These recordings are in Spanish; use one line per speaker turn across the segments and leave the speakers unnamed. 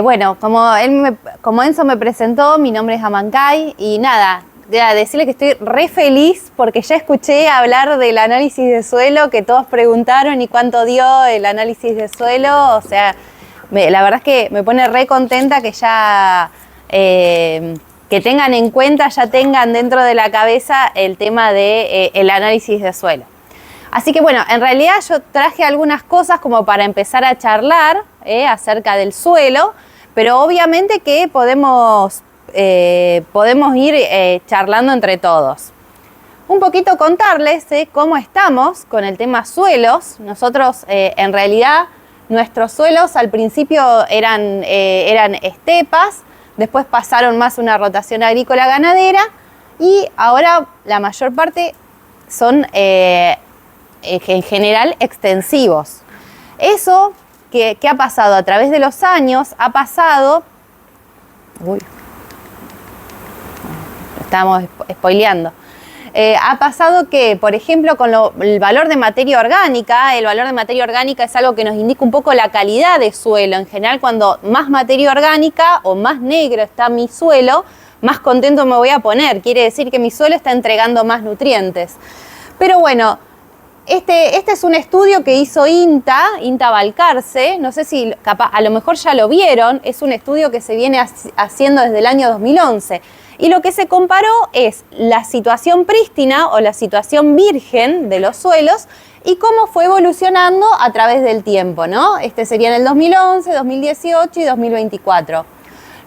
Bueno, como Enzo me presentó, mi nombre es Amancay y nada, decirle que estoy re feliz porque ya escuché hablar del análisis de suelo que todos preguntaron y cuánto dio el análisis de suelo. O sea, la verdad es que me pone re contenta que ya que tengan en cuenta, ya tengan dentro de la cabeza el tema de el análisis de suelo. Así que bueno, en realidad yo traje algunas cosas como para empezar a charlar acerca del suelo, pero obviamente que podemos ir charlando entre todos. Un poquito contarles cómo estamos con el tema suelos. Nosotros en realidad nuestros suelos al principio eran estepas, después pasaron más una rotación agrícola ganadera y ahora la mayor parte son en general extensivos. Eso que ha pasado a través de los años, ha pasado... Uy, estamos spoileando. Ha pasado que, por ejemplo, con el valor de materia orgánica, el valor de materia orgánica es algo que nos indica un poco la calidad de suelo. En general, cuando más materia orgánica o más negro está mi suelo, más contento me voy a poner. Quiere decir que mi suelo está entregando más nutrientes. Pero bueno, este es un estudio que hizo INTA Balcarce, no sé si a lo mejor ya lo vieron, es un estudio que se viene haciendo desde el año 2011. Y lo que se comparó es la situación prístina o la situación virgen de los suelos y cómo fue evolucionando a través del tiempo, ¿no? Este sería en el 2011, 2018 y 2024.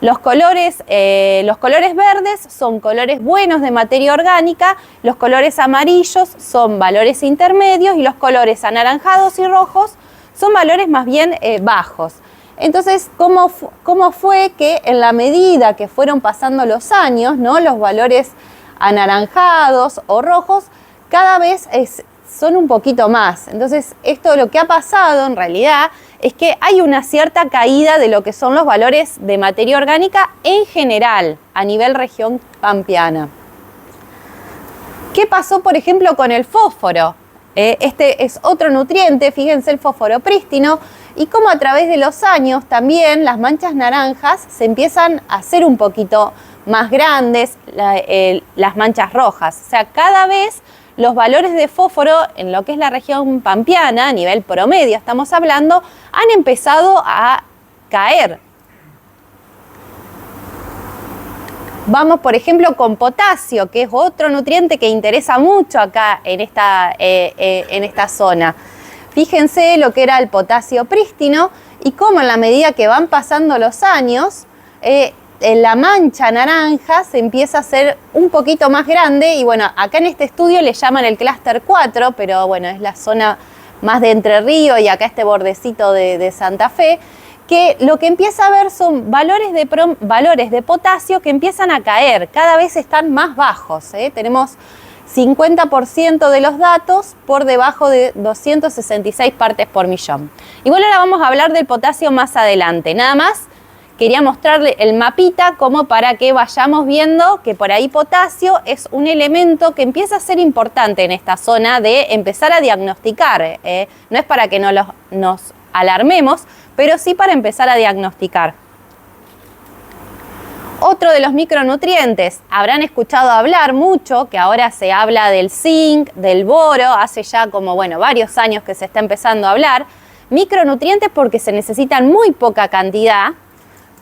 Los colores verdes son colores buenos de materia orgánica, los colores amarillos son valores intermedios y los colores anaranjados y rojos son valores más bien bajos. Entonces, ¿cómo fue que en la medida que fueron pasando los años, ¿no? Los valores anaranjados o rojos cada vez son un poquito más? Entonces, esto lo que ha pasado en realidad es que hay una cierta caída de lo que son los valores de materia orgánica en general a nivel región pampeana. ¿Qué pasó, por ejemplo, con el fósforo? Este es otro nutriente, fíjense el fósforo prístino, y cómo a través de los años también las manchas naranjas se empiezan a hacer un poquito más grandes, las manchas rojas. O sea, cada vez los valores de fósforo en lo que es la región pampeana, a nivel promedio estamos hablando, han empezado a caer. Vamos, por ejemplo, con potasio, que es otro nutriente que interesa mucho acá en esta zona. Fíjense lo que era el potasio prístino y cómo en la medida que van pasando los años, la mancha naranja se empieza a hacer un poquito más grande y bueno, acá en este estudio le llaman el clúster 4, pero bueno, es la zona más de Entre Ríos y acá este bordecito de Santa Fe, que lo que empieza a ver son valores de potasio que empiezan a caer, cada vez están más bajos, tenemos 50% de los datos por debajo de 266 partes por millón. Y bueno, ahora vamos a hablar del potasio más adelante. Nada más quería mostrarle el mapita como para que vayamos viendo que por ahí potasio es un elemento que empieza a ser importante en esta zona de empezar a diagnosticar. No es para que nos alarmemos, pero sí para empezar a diagnosticar. Otro de los micronutrientes, habrán escuchado hablar mucho, que ahora se habla del zinc, del boro, hace ya como, bueno, varios años que se está empezando a hablar. Micronutrientes porque se necesitan muy poca cantidad,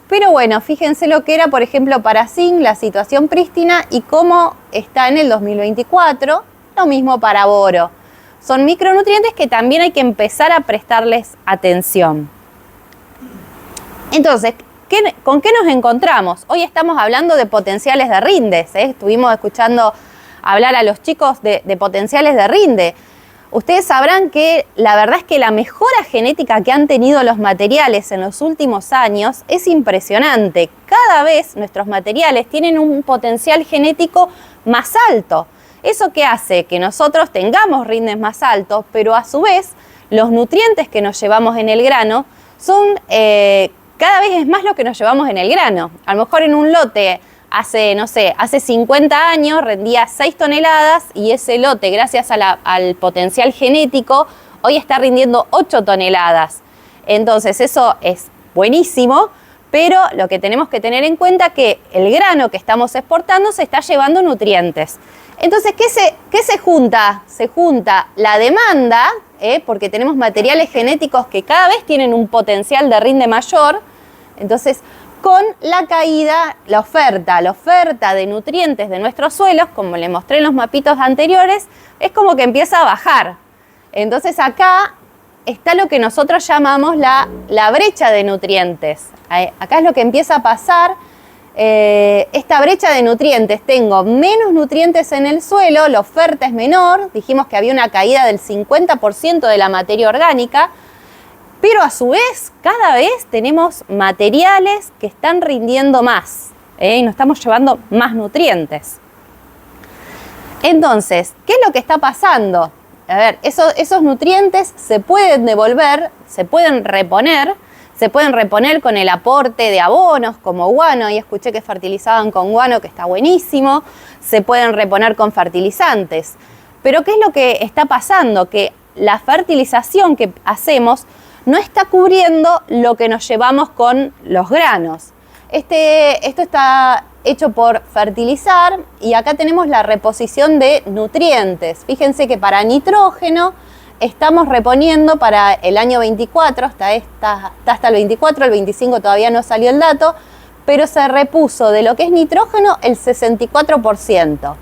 pero bueno, fíjense lo que era, por ejemplo, para zinc, la situación prístina y cómo está en el 2024, lo mismo para boro. Son micronutrientes que también hay que empezar a prestarles atención. Entonces, ¿con qué nos encontramos? Hoy estamos hablando de potenciales de rindes, Estuvimos escuchando hablar a los chicos de potenciales de rinde. Ustedes sabrán que la verdad es que la mejora genética que han tenido los materiales en los últimos años es impresionante. Cada vez nuestros materiales tienen un potencial genético más alto. ¿Eso qué hace? Que nosotros tengamos rindes más altos, pero a su vez los nutrientes que nos llevamos en el grano son... cada vez es más lo que nos llevamos en el grano. A lo mejor en un lote hace 50 años rendía 6 toneladas y ese lote, gracias al potencial genético, hoy está rindiendo 8 toneladas. Entonces eso es buenísimo, pero lo que tenemos que tener en cuenta es que el grano que estamos exportando se está llevando nutrientes. Entonces, ¿qué se junta? Se junta la demanda, porque tenemos materiales genéticos que cada vez tienen un potencial de rinde mayor, entonces, con la caída, la oferta de nutrientes de nuestros suelos, como le mostré en los mapitos anteriores, es como que empieza a bajar. Entonces acá está lo que nosotros llamamos la brecha de nutrientes. Acá es lo que empieza a pasar, esta brecha de nutrientes. Tengo menos nutrientes en el suelo, la oferta es menor, dijimos que había una caída del 50% de la materia orgánica, pero a su vez, cada vez tenemos materiales que están rindiendo más, y nos estamos llevando más nutrientes. Entonces, ¿qué es lo que está pasando? A ver, esos nutrientes se pueden devolver, se pueden reponer con el aporte de abonos como guano, y escuché que fertilizaban con guano, que está buenísimo, se pueden reponer con fertilizantes. Pero ¿qué es lo que está pasando? Que la fertilización que hacemos no está cubriendo lo que nos llevamos con los granos. Esto está hecho por fertilizar y acá tenemos la reposición de nutrientes. Fíjense que para nitrógeno estamos reponiendo para el año 24, está hasta el 24, el 25 todavía no salió el dato, pero se repuso de lo que es nitrógeno el 64%,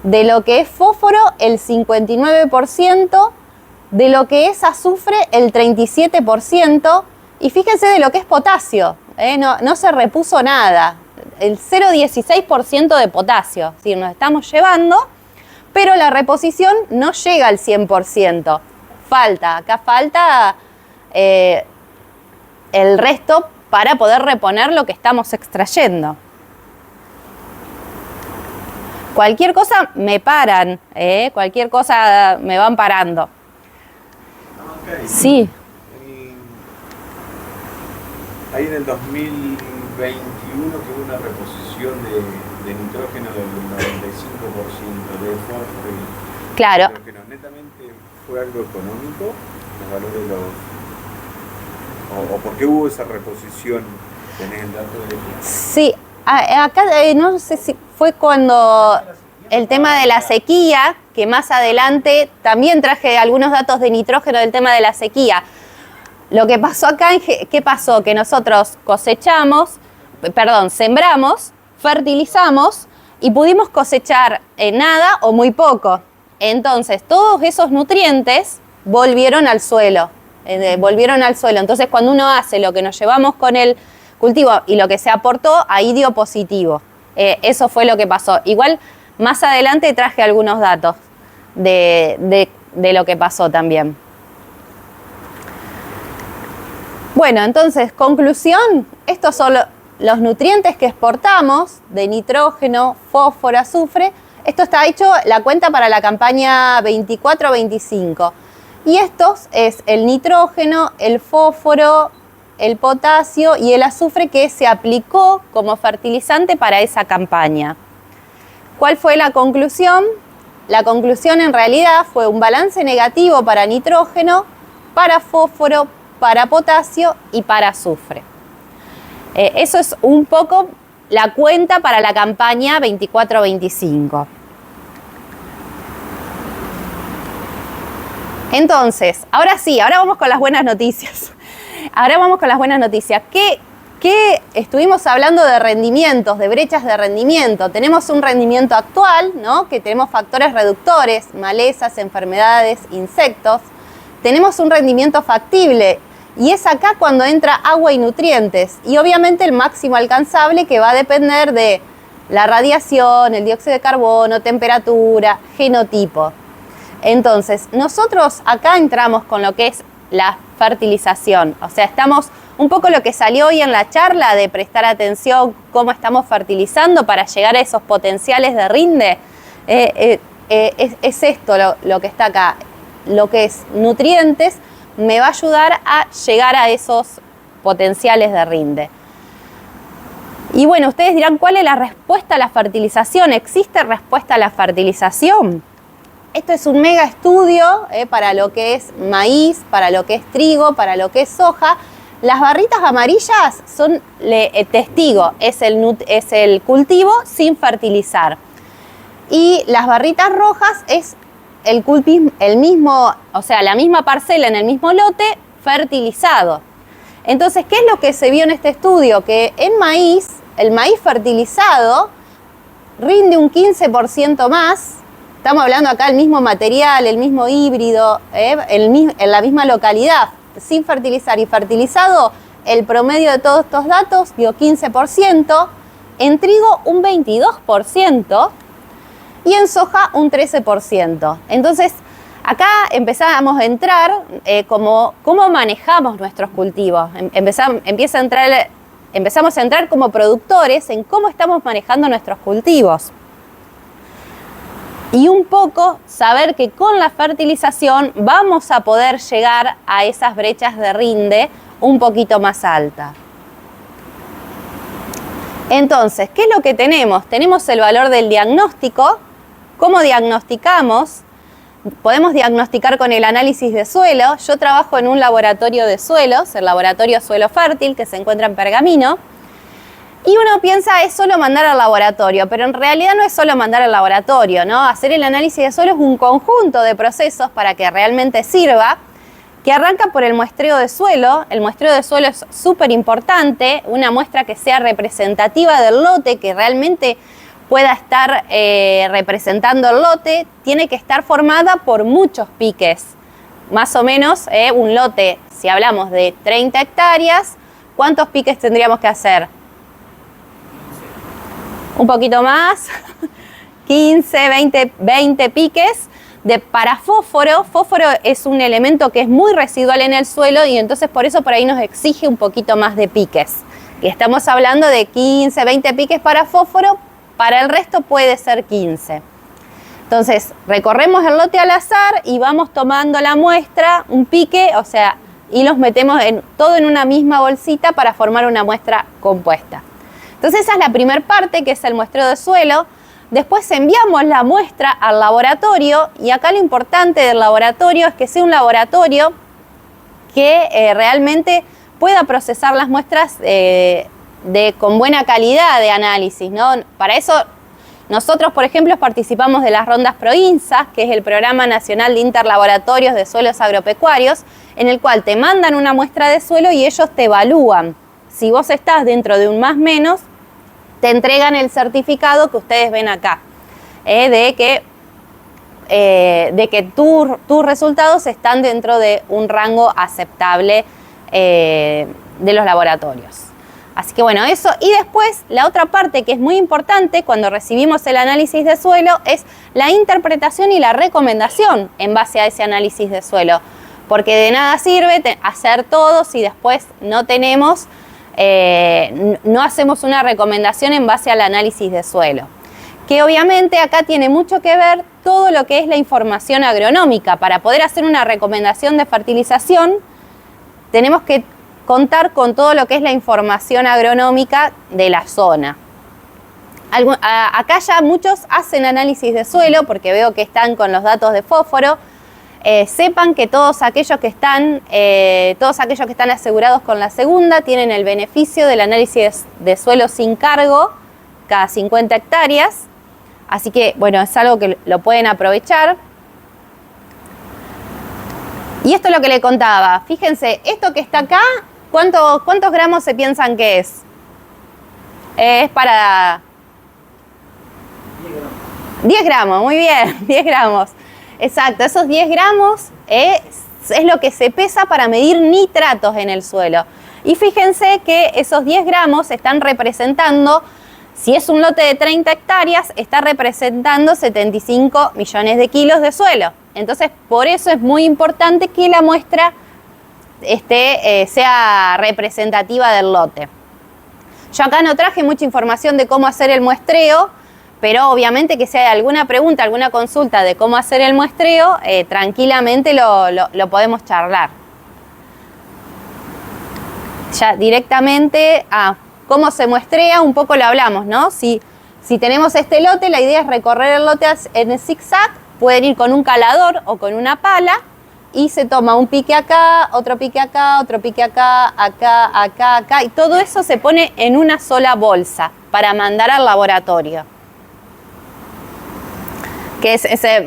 de lo que es fósforo el 59%, de lo que es azufre el 37%, y fíjense de lo que es potasio, no se repuso nada, el 0,16% de potasio, es decir, nos estamos llevando, pero la reposición no llega al 100%, acá falta el resto para poder reponer lo que estamos extrayendo. Cualquier cosa me paran, cualquier cosa me van parando.
Okay.
Sí.
Ahí en el 2021 tuvo una reposición de nitrógeno del 95%, de fósforo y
claro.
nitrógeno. Netamente fue algo económico, los valores o por qué hubo esa reposición. ¿Tenés el dato de eso?
Sí, acá no sé si fue cuando el tema de la sequía, que más adelante también traje algunos datos de nitrógeno del tema de la sequía. Lo que pasó acá, ¿qué pasó? Que nosotros sembramos, fertilizamos y pudimos cosechar nada o muy poco. Entonces, todos esos nutrientes volvieron al suelo. Entonces, cuando uno hace lo que nos llevamos con el cultivo y lo que se aportó, ahí dio positivo. Eso fue lo que pasó. Igual, más adelante traje algunos datos de lo que pasó también. Bueno, entonces, conclusión, estos son los nutrientes que exportamos de nitrógeno, fósforo, azufre. Esto está hecho la cuenta para la campaña 24-25. Y estos es el nitrógeno, el fósforo, el potasio y el azufre que se aplicó como fertilizante para esa campaña. ¿Cuál fue la conclusión? La conclusión en realidad fue un balance negativo para nitrógeno, para fósforo, para potasio y para azufre. Eso es un poco la cuenta para la campaña 24-25. Entonces, ahora sí, ahora vamos con las buenas noticias. ¿Qué estuvimos hablando de rendimientos, de brechas de rendimiento? Tenemos un rendimiento actual, ¿no? Que tenemos factores reductores, malezas, enfermedades, insectos. Tenemos un rendimiento factible y es acá cuando entra agua y nutrientes. Y obviamente el máximo alcanzable que va a depender de la radiación, el dióxido de carbono, temperatura, genotipo. Entonces, nosotros acá entramos con lo que es la fertilización. O sea, estamos un poco lo que salió hoy en la charla de prestar atención cómo estamos fertilizando para llegar a esos potenciales de rinde. Es esto lo que está acá. Lo que es nutrientes me va a ayudar a llegar a esos potenciales de rinde. Y bueno, ustedes dirán, ¿cuál es la respuesta a la fertilización? ¿Existe respuesta a la fertilización? Esto es un mega estudio para lo que es maíz, para lo que es trigo, para lo que es soja, Las barritas amarillas son testigo, es el cultivo sin fertilizar. Y las barritas rojas es el mismo, o sea, la misma parcela en el mismo lote fertilizado. Entonces, ¿qué es lo que se vio en este estudio? Que en maíz, el maíz fertilizado rinde un 15% más. Estamos hablando acá del mismo material, el mismo híbrido, en la misma localidad, sin fertilizar y fertilizado, el promedio de todos estos datos dio 15%, en trigo un 22% y en soja un 13%. Entonces, acá empezamos a entrar cómo manejamos nuestros cultivos. Empezamos a entrar como productores en cómo estamos manejando nuestros cultivos. Y un poco saber que con la fertilización vamos a poder llegar a esas brechas de rinde un poquito más alta. Entonces, ¿qué es lo que tenemos? Tenemos el valor del diagnóstico. ¿Cómo diagnosticamos? Podemos diagnosticar con el análisis de suelo. Yo trabajo en un laboratorio de suelos, el laboratorio Suelo Fértil, que se encuentra en Pergamino. Y uno piensa es solo mandar al laboratorio, pero en realidad no es solo mandar al laboratorio, ¿no? Hacer el análisis de suelo es un conjunto de procesos para que realmente sirva, que arranca por el muestreo de suelo. El muestreo de suelo es súper importante, una muestra que sea representativa del lote, que realmente pueda estar representando el lote, tiene que estar formada por muchos piques. Más o menos un lote, si hablamos de 30 hectáreas, ¿cuántos piques tendríamos que hacer? Un poquito más, 15, 20 piques. Para fósforo, fósforo es un elemento que es muy residual en el suelo y entonces por eso por ahí nos exige un poquito más de piques. Y estamos hablando de 15, 20 piques para fósforo, para el resto puede ser 15. Entonces recorremos el lote al azar y vamos tomando la muestra, un pique, o sea, y los metemos todo en una misma bolsita para formar una muestra compuesta. Entonces esa es la primera parte, que es el muestreo de suelo. Después enviamos la muestra al laboratorio y acá lo importante del laboratorio es que sea un laboratorio que realmente pueda procesar las muestras con buena calidad de análisis, ¿no? Para eso nosotros, por ejemplo, participamos de las rondas PROINSA, que es el Programa Nacional de Interlaboratorios de Suelos Agropecuarios, en el cual te mandan una muestra de suelo y ellos te evalúan. Si vos estás dentro de un más menos, te entregan el certificado que ustedes ven acá, de que tus resultados están dentro de un rango aceptable de los laboratorios. Así que bueno, eso. Y después, la otra parte que es muy importante cuando recibimos el análisis de suelo es la interpretación y la recomendación en base a ese análisis de suelo. Porque de nada sirve hacer todo si después no tenemos... no hacemos una recomendación en base al análisis de suelo, que obviamente acá tiene mucho que ver todo lo que es la información agronómica. Para poder hacer una recomendación de fertilización tenemos que contar con todo lo que es la información agronómica de la zona. Acá ya muchos hacen análisis de suelo porque veo que están con los datos de fósforo. Sepan que todos aquellos que están asegurados con la segunda tienen el beneficio del análisis de suelo sin cargo cada 50 hectáreas. Así que, bueno, es algo que lo pueden aprovechar. Y esto es lo que le contaba. Fíjense, esto que está acá, ¿cuántos gramos se piensan que es? Es para... 10 gramos, muy bien, 10 gramos. Exacto, esos 10 gramos es lo que se pesa para medir nitratos en el suelo. Y fíjense que esos 10 gramos están representando, si es un lote de 30 hectáreas, está representando 75 millones de kilos de suelo. Entonces, por eso es muy importante que la muestra sea representativa del lote. Yo acá no traje mucha información de cómo hacer el muestreo, pero obviamente que si hay alguna pregunta, alguna consulta de cómo hacer el muestreo, tranquilamente lo podemos charlar. Ya directamente a cómo se muestrea, un poco lo hablamos, ¿no? Si tenemos este lote, la idea es recorrer el lote en zigzag, pueden ir con un calador o con una pala, y se toma un pique acá, otro pique acá, otro pique acá, acá, acá, acá, y todo eso se pone en una sola bolsa para mandar al laboratorio. Que es ese,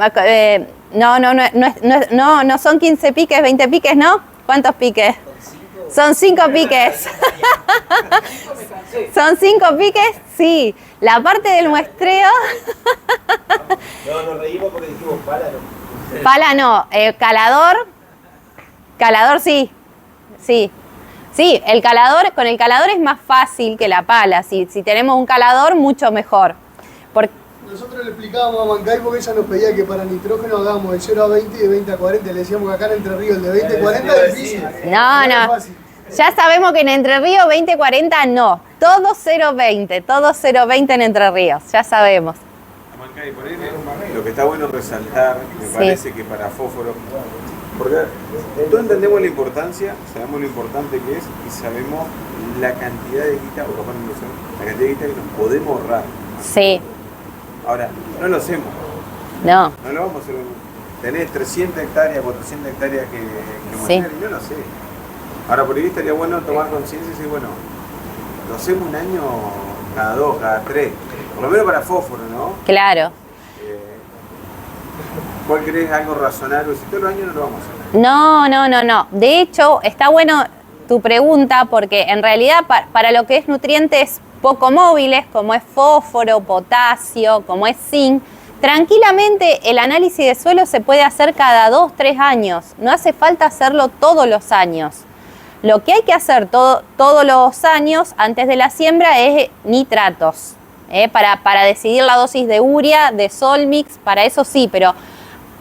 no son 15 piques, 20 piques, ¿no? ¿Cuántos piques? Son 5 piques. ¿Son 5 piques? Sí. La parte del muestreo.
No, nos reímos porque dijimos pala, no.
Pala no, calador. Calador sí. Sí. Sí, con el calador es más fácil que la pala. Si tenemos un calador, mucho mejor.
Nosotros le explicábamos a Mancay porque ella nos pedía que para nitrógeno hagamos de 0 a 20 y de 20 a 40. Le decíamos que acá en Entre Ríos el de 20 a 40 es difícil.
No. Ya sabemos que en Entre Ríos 20-40 no. Todo 0-20, todo 0-20 en Entre Ríos, ya sabemos.
Mancay, por ahí lo que está bueno resaltar, me parece que para fósforo, porque todos entendemos la importancia, sabemos lo importante que es y sabemos la cantidad de guita, o capaz no lo sabemos, la cantidad de guita que nos podemos ahorrar.
Sí.
Ahora, no lo hacemos.
No.
No lo vamos a hacer. Tenés 300 hectáreas, 400 hectáreas que mostrar y yo no sé. Ahora, por ahí estaría bueno tomar conciencia y decir, bueno, lo hacemos un año cada 2, cada 3. Por lo menos para fósforo, ¿no?
Claro.
¿Cuál crees algo razonable? Si todos los años no lo vamos a hacer.
No. De hecho, está bueno tu pregunta porque en realidad para lo que es nutrientes poco móviles, como es fósforo, potasio, como es zinc, tranquilamente el análisis de suelo se puede hacer cada 2-3 años. No hace falta hacerlo todos los años. Lo que hay que hacer todos los años antes de la siembra es nitratos. Para decidir la dosis de urea, de Solmix, para eso sí, pero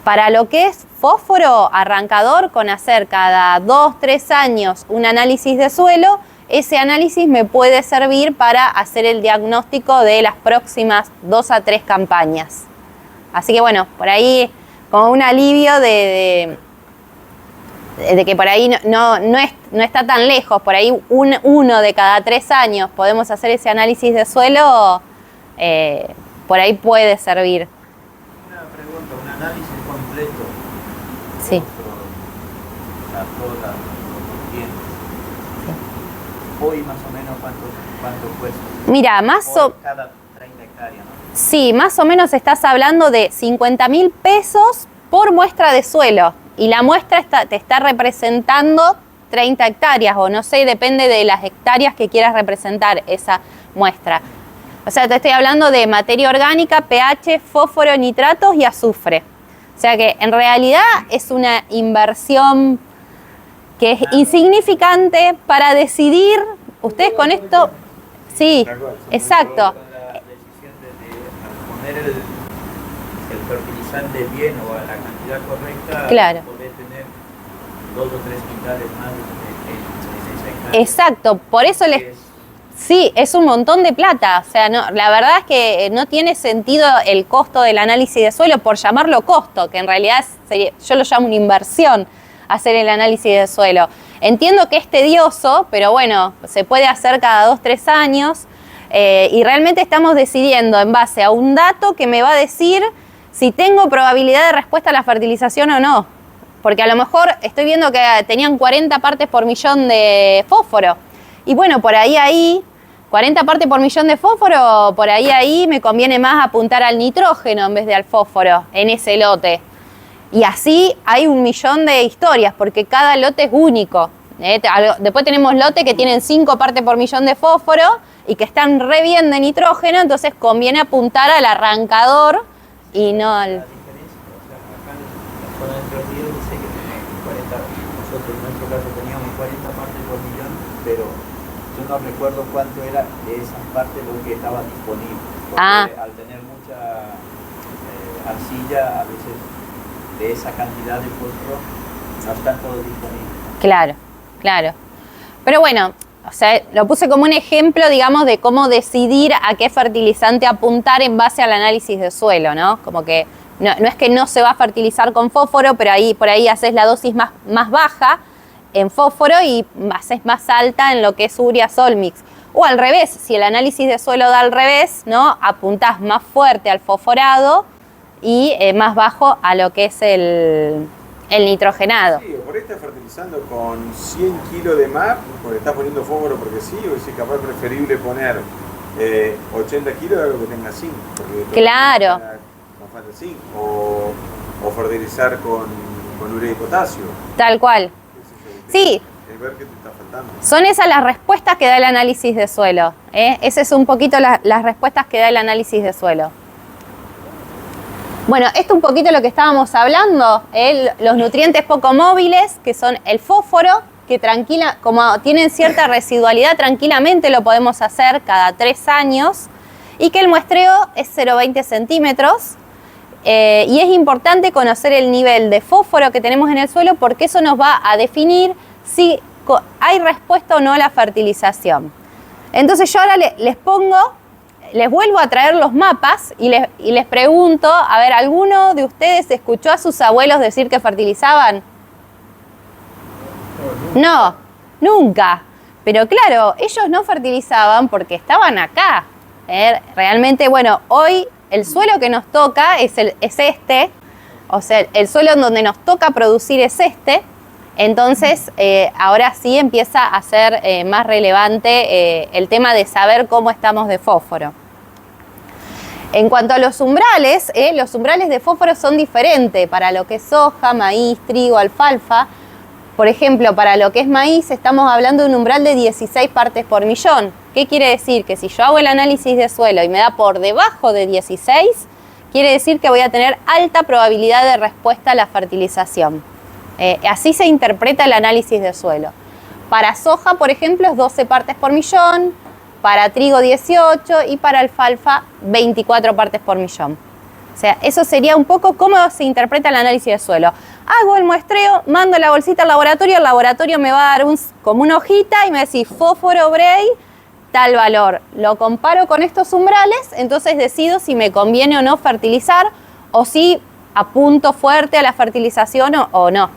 para lo que es fósforo arrancador, con hacer cada 2-3 años un análisis de suelo, ese análisis me puede servir para hacer el diagnóstico de las próximas 2 a 3 campañas. Así que bueno, por ahí como un alivio de que por ahí no está tan lejos, por ahí uno de cada 3 años podemos hacer ese análisis de suelo, por ahí puede servir.
Una pregunta, un análisis completo.
Sí.
Todos los nutrientes. Hoy más o menos cuánto cuesta.
Mira,
cada 30 hectáreas, ¿no?
Sí, más o menos estás hablando de 50.000 pesos por muestra de suelo. Y la muestra te está representando 30 hectáreas, o no sé, depende de las hectáreas que quieras representar esa muestra. O sea, te estoy hablando de materia orgánica, pH, fósforo, nitratos y azufre. O sea que en realidad es una inversión que es insignificante para decidir, ustedes con esto, sí, exacto.
La decisión de poner el fertilizante bien o a la cantidad correcta,
claro,
poder tener 2 o 3 quintales más en esa hectárea.
Exacto, por eso sí, es un montón de plata. O sea, no, la verdad es que no tiene sentido el costo del análisis de suelo, por llamarlo costo, que en realidad yo lo llamo una inversión hacer el análisis de suelo. Entiendo que es tedioso, pero bueno, se puede hacer cada 2-3 años y realmente estamos decidiendo en base a un dato que me va a decir si tengo probabilidad de respuesta a la fertilización o no. Porque a lo mejor estoy viendo que tenían 40 partes por millón de fósforo. Y bueno, por ahí, 40 partes por millón de fósforo, por ahí me conviene más apuntar al nitrógeno en vez de al fósforo en ese lote. Y así hay 1.000.000 de historias, porque cada lote es único. Después tenemos lotes que tienen 5 partes por millón de fósforo y que están re bien de nitrógeno, entonces conviene apuntar al arrancador y no al...
La diferencia, o sea, acá en la zona de Entre Ríos dice que tenemos 40, nosotros en nuestro caso teníamos 40 partes por millón, pero yo no recuerdo cuánto era de esas partes lo que estaba disponible. Porque al tener mucha arcilla, a veces de esa cantidad de fósforo no están todos disponibles.
Claro. Pero bueno, o sea, lo puse como un ejemplo, digamos, de cómo decidir a qué fertilizante apuntar en base al análisis de suelo, ¿no? Como que no es que no se va a fertilizar con fósforo, pero por ahí haces la dosis más baja en fósforo y haces más alta en lo que es urea Solmix. O al revés, si el análisis de suelo da al revés, ¿no? Apuntás más fuerte al fosforado y más bajo a lo que es el El nitrogenado.
Sí, por ahí estás fertilizando con 100 kilos de MAP, porque estás poniendo fósforo porque sí, o si capaz preferible poner 80 kilos de algo que tenga zinc.
Claro.
No falta zinc. O fertilizar con urea y potasio.
Tal cual. Sí.
Es ver qué te está faltando.
Son esas las respuestas que da el análisis de suelo. Esas son un poquito las respuestas que da el análisis de suelo. Bueno, esto un poquito lo que estábamos hablando, los nutrientes poco móviles, que son el fósforo, que como tienen cierta residualidad, tranquilamente lo podemos hacer cada 3 años, y que el muestreo es 0,20 centímetros, y es importante conocer el nivel de fósforo que tenemos en el suelo, porque eso nos va a definir si hay respuesta o no a la fertilización. Entonces yo ahora les vuelvo a traer los mapas y les pregunto, a ver, ¿alguno de ustedes escuchó a sus abuelos decir que fertilizaban? No, nunca. Pero claro, ellos no fertilizaban porque estaban acá. Realmente, bueno, hoy el suelo que nos toca es este, o sea, el suelo en donde nos toca producir es este. Entonces, ahora sí empieza a ser más relevante el tema de saber cómo estamos de fósforo. En cuanto a los umbrales de fósforo son diferentes para lo que es soja, maíz, trigo, alfalfa. Por ejemplo, para lo que es maíz estamos hablando de un umbral de 16 partes por millón. ¿Qué quiere decir? Que si yo hago el análisis de suelo y me da por debajo de 16, quiere decir que voy a tener alta probabilidad de respuesta a la fertilización. Así se interpreta el análisis de suelo. Para soja, por ejemplo, es 12 partes por millón, para trigo 18 y para alfalfa 24 partes por millón. O sea, eso sería un poco cómo se interpreta el análisis de suelo. Hago el muestreo, mando la bolsita al laboratorio, el laboratorio me va a dar como una hojita y me va a decir fósforo Bray, tal valor. Lo comparo con estos umbrales, entonces decido si me conviene o no fertilizar o si apunto fuerte a la fertilización o no.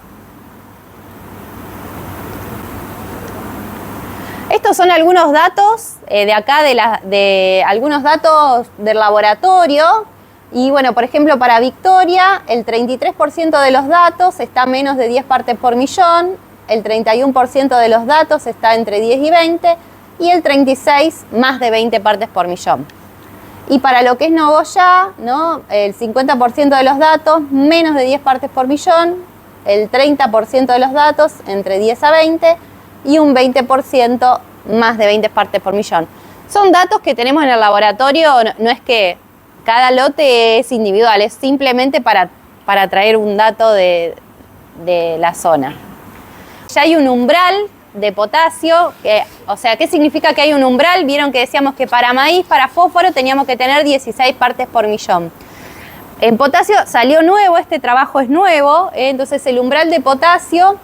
Estos son algunos datos de acá, de algunos datos del laboratorio. Y bueno, por ejemplo, para Victoria, el 33% de los datos está a menos de 10 partes por millón, el 31% de los datos está entre 10 y 20, y el 36% más de 20 partes por millón. Y para lo que es Nogoyá, ¿no? El 50% de los datos, menos de 10 partes por millón, el 30% de los datos, entre 10 a 20, y un 20% más de 20 partes por millón. Son datos que tenemos en el laboratorio, no es que cada lote es individual, es simplemente para traer un dato de la zona. Ya hay un umbral de potasio, o sea, ¿qué significa que hay un umbral? Vieron que decíamos que para maíz, para fósforo, teníamos que tener 16 partes por millón. En potasio salió nuevo, este trabajo es nuevo, entonces el umbral de potasio,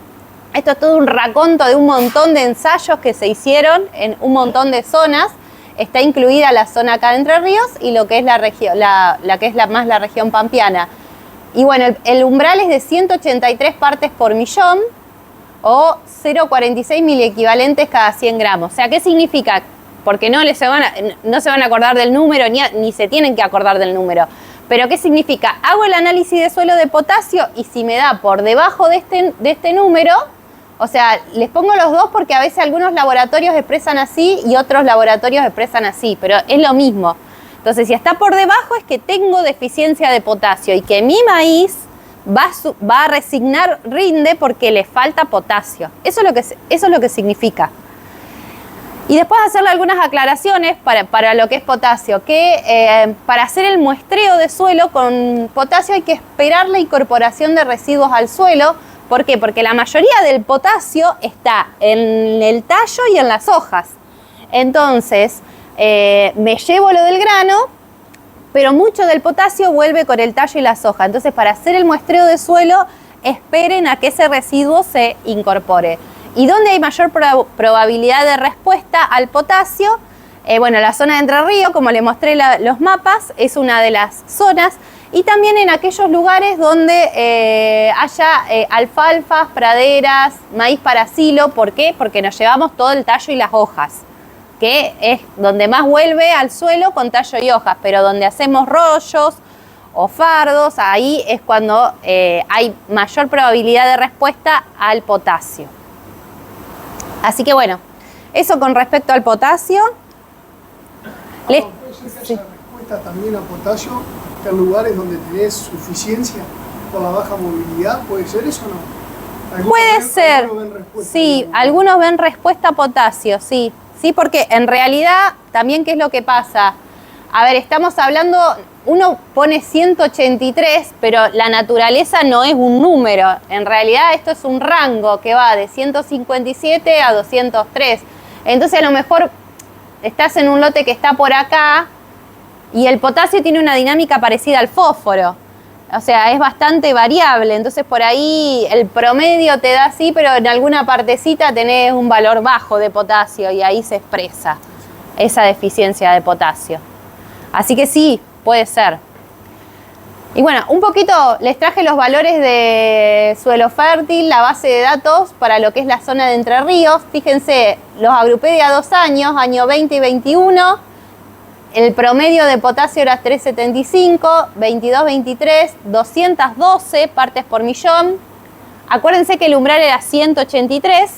esto es todo un raconto de un montón de ensayos que se hicieron en un montón de zonas. Está incluida la zona acá de Entre Ríos y lo que es la región, la región pampeana. Y bueno, el umbral es de 183 partes por millón o 0,46 miliequivalentes cada 100 gramos. O sea, ¿qué significa? Porque no se van a acordar del número, ni se tienen que acordar del número. Pero ¿qué significa? Hago el análisis de suelo de potasio y si me da por debajo de este número, o sea, les pongo los dos porque a veces algunos laboratorios expresan así y otros laboratorios expresan así, pero es lo mismo. Entonces, si está por debajo es que tengo deficiencia de potasio y que mi maíz va a resignar rinde porque le falta potasio. Eso es lo que significa. Y después hacerle algunas aclaraciones para lo que es potasio, que para hacer el muestreo de suelo con potasio hay que esperar la incorporación de residuos al suelo. ¿Por qué? Porque la mayoría del potasio está en el tallo y en las hojas. Entonces, me llevo lo del grano, pero mucho del potasio vuelve con el tallo y las hojas. Entonces, para hacer el muestreo de suelo, esperen a que ese residuo se incorpore. ¿Y dónde hay mayor probabilidad de respuesta al potasio? Bueno, la zona de Entre Ríos, como les mostré los mapas, es una de las zonas. Y también en aquellos lugares donde haya alfalfas, praderas, maíz para silo. ¿Por qué? Porque nos llevamos todo el tallo y las hojas, que es donde más vuelve al suelo con tallo y hojas, pero donde hacemos rollos o fardos, ahí es cuando hay mayor probabilidad de respuesta al potasio. Así que bueno, eso con respecto al potasio.
¿Puede ser que haya respuesta también a potasio en lugares donde tenés suficiencia por la baja movilidad? ¿Puede ser eso o no?
Puede ser, sí, algunos ven respuesta a potasio, sí, porque en realidad también, ¿qué es lo que pasa? A ver, estamos hablando, uno pone 183, pero la naturaleza no es un número, en realidad esto es un rango que va de 157 a 203, entonces a lo mejor estás en un lote que está por acá y el potasio tiene una dinámica parecida al fósforo. O sea, es bastante variable, entonces por ahí el promedio te da así, pero en alguna partecita tenés un valor bajo de potasio y ahí se expresa esa deficiencia de potasio. Así que sí, puede ser. Y bueno, un poquito les traje los valores de suelo fértil, la base de datos para lo que es la zona de Entre Ríos. Fíjense, los agrupé de a 2 años, año 20 y 21. El promedio de potasio era 375, 22-23, 212 partes por millón. Acuérdense que el umbral era 183,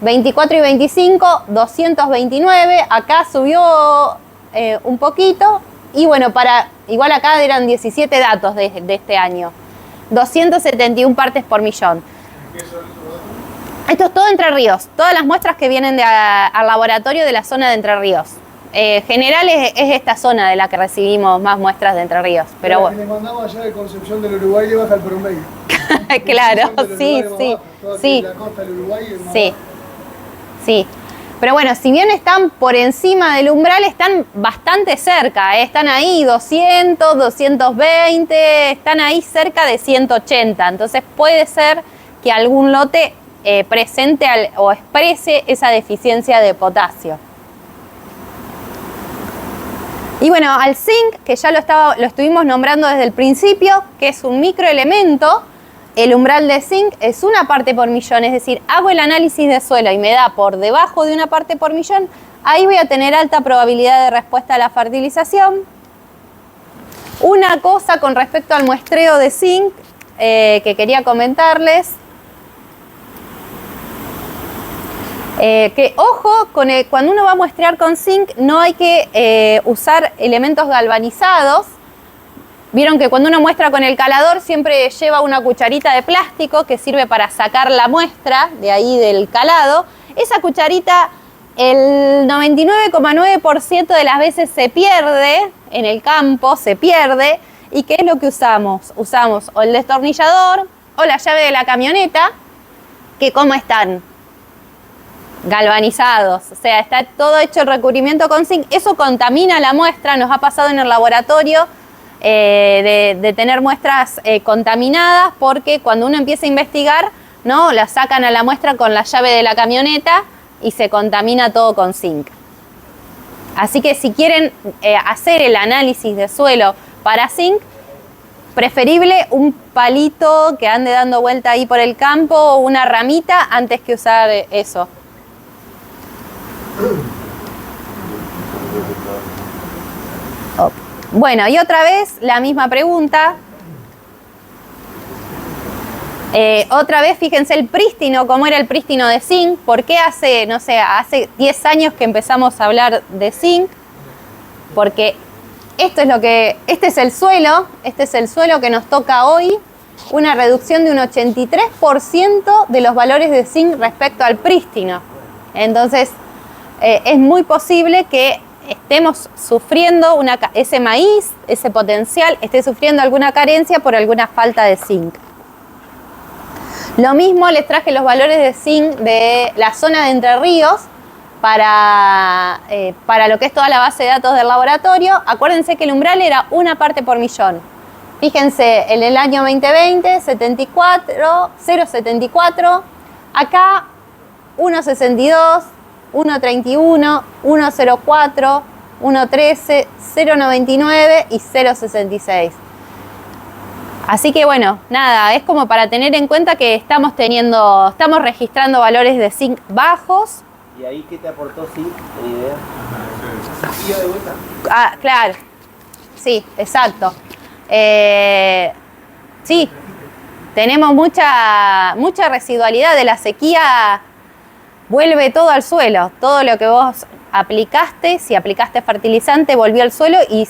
24 y 25, 229. Acá subió un poquito. Y bueno, igual acá eran 17 datos de este año. 271 partes por millón. Esto es todo Entre Ríos. Todas las muestras que vienen al laboratorio de la zona de Entre Ríos. General es esta zona de la que recibimos más muestras de Entre Ríos. Pero bueno.
Le mandamos allá de Concepción del Uruguay le baja el promedio.
Claro, sí.
La costa del Uruguay es más
sí. Sí. Pero bueno, si bien están por encima del umbral, están bastante cerca, están ahí 200, 220, están ahí cerca de 180. Entonces puede ser que algún lote presente o exprese esa deficiencia de potasio. Y bueno, al zinc, que ya lo estuvimos nombrando desde el principio, que es un microelemento. El umbral de zinc es una parte por millón, es decir, hago el análisis de suelo y me da por debajo de una parte por millón, ahí voy a tener alta probabilidad de respuesta a la fertilización. Una cosa con respecto al muestreo de zinc que quería comentarles, que ojo, cuando uno va a muestrear con zinc no hay que usar elementos galvanizados. Vieron que cuando uno muestra con el calador siempre lleva una cucharita de plástico que sirve para sacar la muestra de ahí del calado. Esa cucharita el 99,9% de las veces se pierde en el campo, se pierde. ¿Y qué es lo que usamos? Usamos o el destornillador o la llave de la camioneta, que ¿cómo están? Galvanizados, o sea, está todo hecho el recubrimiento con zinc. Eso contamina la muestra, nos ha pasado en el laboratorio. De tener muestras contaminadas, porque cuando uno empieza a investigar, ¿no?, la sacan a la muestra con la llave de la camioneta y se contamina todo con zinc. Así que si quieren hacer el análisis de suelo para zinc, preferible un palito que ande dando vuelta ahí por el campo o una ramita antes que usar eso. Bueno, y otra vez la misma pregunta. Otra vez, fíjense el prístino, cómo era el prístino de zinc. ¿Por qué hace 10 años que empezamos a hablar de zinc? Porque este es el suelo que nos toca hoy, una reducción de un 83% de los valores de zinc respecto al prístino. Entonces, es muy posible que estemos sufriendo ese maíz, ese potencial, esté sufriendo alguna carencia por alguna falta de zinc. Lo mismo les traje los valores de zinc de la zona de Entre Ríos para lo que es toda la base de datos del laboratorio. Acuérdense que el umbral era una parte por millón. Fíjense, en el año 2020, 0,74, acá 1,62, 1,31, 1,04, 1,13, 0,99 y 0,66. Así que bueno, nada, es como para tener en cuenta que estamos registrando valores de zinc bajos.
¿Y ahí qué te aportó zinc? ¿Una idea?
¿Y de vuelta?
Ah, claro. Sí, exacto. Sí, tenemos mucha residualidad de la sequía, vuelve todo al suelo, todo lo que vos aplicaste, si aplicaste fertilizante, volvió al suelo y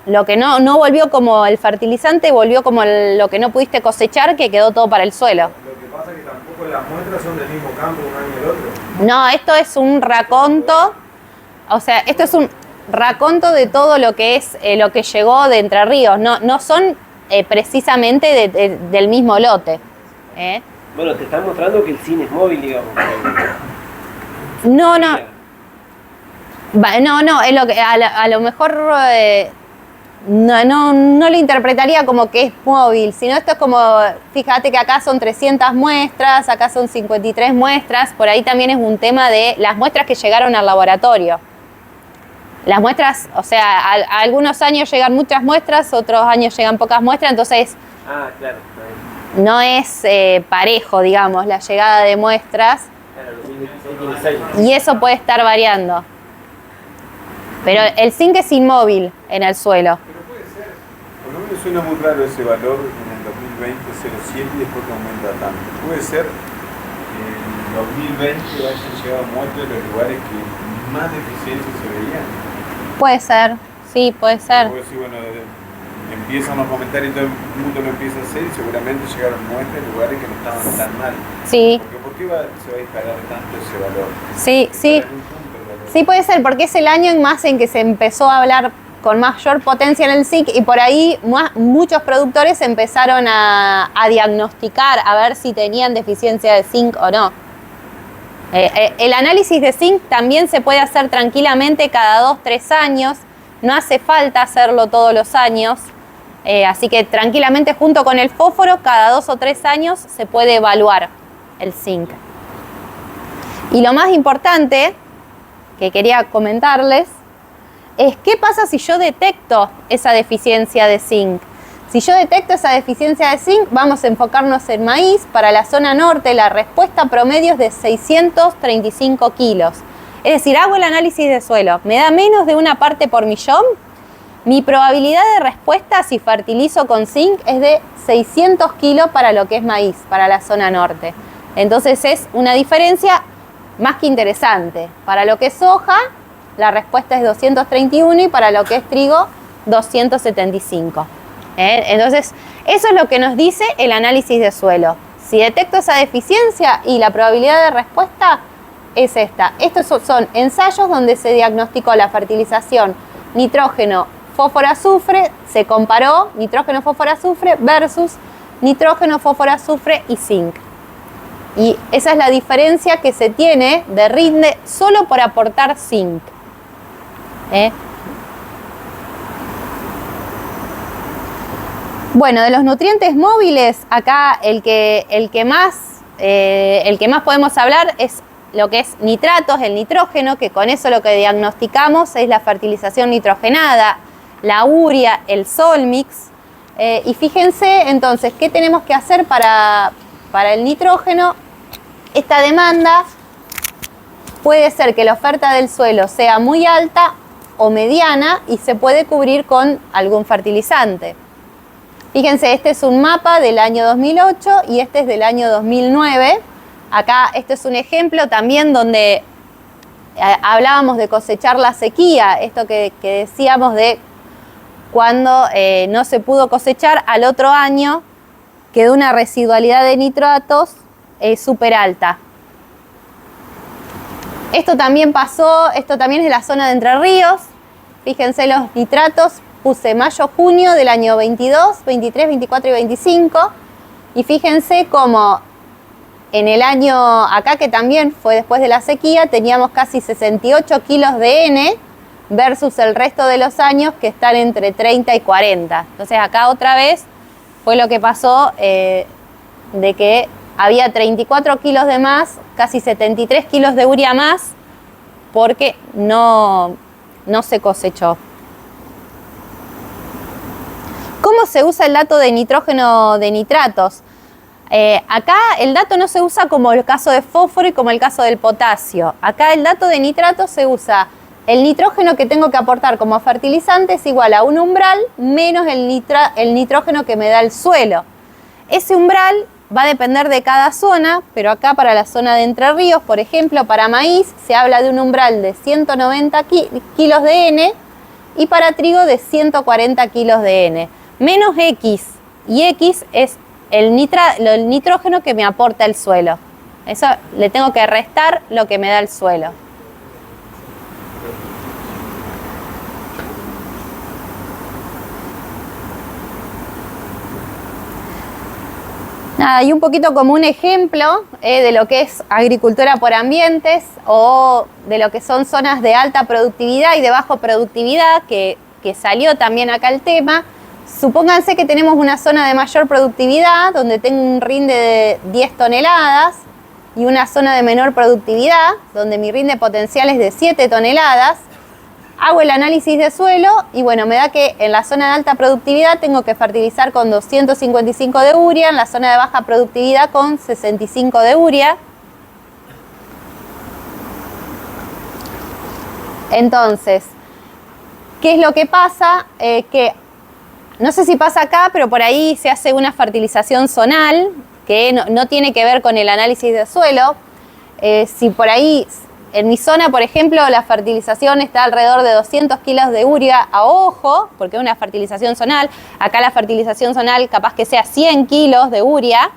lo que no volvió como el fertilizante, volvió como lo que no pudiste cosechar, que quedó todo para el suelo.
Lo que pasa es que tampoco las muestras son del mismo campo un año y el otro.
No, esto es un raconto, o sea, esto es un raconto de todo lo que es lo que llegó de Entre Ríos, no son precisamente del mismo lote.
Bueno, te están mostrando que el cine es móvil, digamos.
No, es lo que a lo mejor no lo interpretaría como que es móvil, sino esto es como, fíjate que acá son 300 muestras, acá son 53 muestras, por ahí también es un tema de las muestras que llegaron al laboratorio. Las muestras, o sea, a algunos años llegan muchas muestras, otros años llegan pocas muestras, entonces
Claro.
no es parejo, digamos, la llegada de muestras.
Claro, 2016 tiene 6.
Y eso puede estar variando. Pero el zinc es inmóvil en el suelo.
Pero puede ser. Por lo menos suena muy raro ese valor en el 2020, 0,7 y después que aumenta tanto. Puede ser que en el 2020 hayan llegado muestras de los lugares que más deficiencias se veían.
Puede ser, sí, puede ser.
Puede decir, bueno, empiezan los comentarios y todo el mundo lo empieza a hacer y seguramente llegaron muestras de lugares que no estaban tan mal.
Sí.
Porque ¿por qué se va a disparar tanto ese valor?
Sí, sí. Sí puede ser, porque es el año más en que se empezó a hablar con mayor potencia en el zinc y por ahí muchos productores empezaron a diagnosticar, a ver si tenían deficiencia de zinc o no. El análisis de zinc también se puede hacer tranquilamente cada 2-3 años, no hace falta hacerlo todos los años, así que tranquilamente junto con el fósforo cada 2 o 3 años se puede evaluar el zinc. Y lo más importante que quería comentarles es qué pasa si yo detecto esa deficiencia de zinc. Si yo detecto esa deficiencia de zinc, vamos a enfocarnos en maíz. Para la zona norte, la respuesta promedio es de 635 kilos. Es decir, hago el análisis de suelo, me da menos de 1 parte por millón. Mi probabilidad de respuesta si fertilizo con zinc es de 600 kilos para lo que es maíz, para la zona norte. Entonces es una diferencia más que interesante. Para lo que es soja, la respuesta es 231 y para lo que es trigo, 275. Entonces, eso es lo que nos dice el análisis de suelo. Si detecto esa deficiencia y la probabilidad de respuesta es esta. Estos son ensayos donde se diagnosticó la fertilización nitrógeno, fósforo, azufre, se comparó nitrógeno, fósforo, azufre versus nitrógeno, fósforo, azufre y zinc. Y esa es la diferencia que se tiene de rinde solo por aportar zinc. Bueno, de los nutrientes móviles, acá el que más podemos hablar es lo que es nitratos, el nitrógeno, que con eso lo que diagnosticamos es la fertilización nitrogenada, la urea, el solmix. Y fíjense entonces, ¿qué tenemos que hacer para el nitrógeno? Esta demanda puede ser que la oferta del suelo sea muy alta o mediana y se puede cubrir con algún fertilizante. Fíjense, este es un mapa del año 2008 y este es del año 2009. Acá este es un ejemplo también donde hablábamos de cosechar la sequía, esto que decíamos de cuando no se pudo cosechar al otro año, quedó una residualidad de nitratos súper alta. Esto también pasó, esto también es la zona de Entre Ríos. Fíjense los nitratos. Puse mayo-junio del año 22, 23, 24 y 25. Y fíjense cómo en el año acá, que también fue después de la sequía, teníamos casi 68 kilos de N versus el resto de los años que están entre 30 y 40. Entonces acá otra vez fue lo que pasó de que había 34 kilos de más, casi 73 kilos de urea más, porque no se cosechó. ¿Cómo se usa el dato de nitrógeno de nitratos? Acá el dato no se usa como el caso de fósforo y como el caso del potasio. Acá el dato de nitratos se usa el nitrógeno que tengo que aportar como fertilizante es igual a un umbral menos el nitrógeno que me da el suelo. Ese umbral va a depender de cada zona, pero acá para la zona de Entre Ríos, por ejemplo, para maíz se habla de un umbral de 190 kilos de N y para trigo de 140 kilos de N, menos X, y X es el nitrógeno que me aporta el suelo. Eso le tengo que restar lo que me da el suelo. Nada, y un poquito como un ejemplo de lo que es agricultura por ambientes o de lo que son zonas de alta productividad y de baja productividad, que salió también acá el tema. Supónganse que tenemos una zona de mayor productividad donde tengo un rinde de 10 toneladas y una zona de menor productividad donde mi rinde potencial es de 7 toneladas. Hago el análisis de suelo y bueno, me da que en la zona de alta productividad tengo que fertilizar con 255 de urea, en la zona de baja productividad con 65 de urea. Entonces, ¿qué es lo que pasa? Que no sé si pasa acá, pero por ahí se hace una fertilización zonal que no tiene que ver con el análisis de suelo. Si por ahí... En mi zona, por ejemplo, la fertilización está alrededor de 200 kilos de urea a ojo, porque es una fertilización zonal. Acá la fertilización zonal capaz que sea 100 kilos de urea.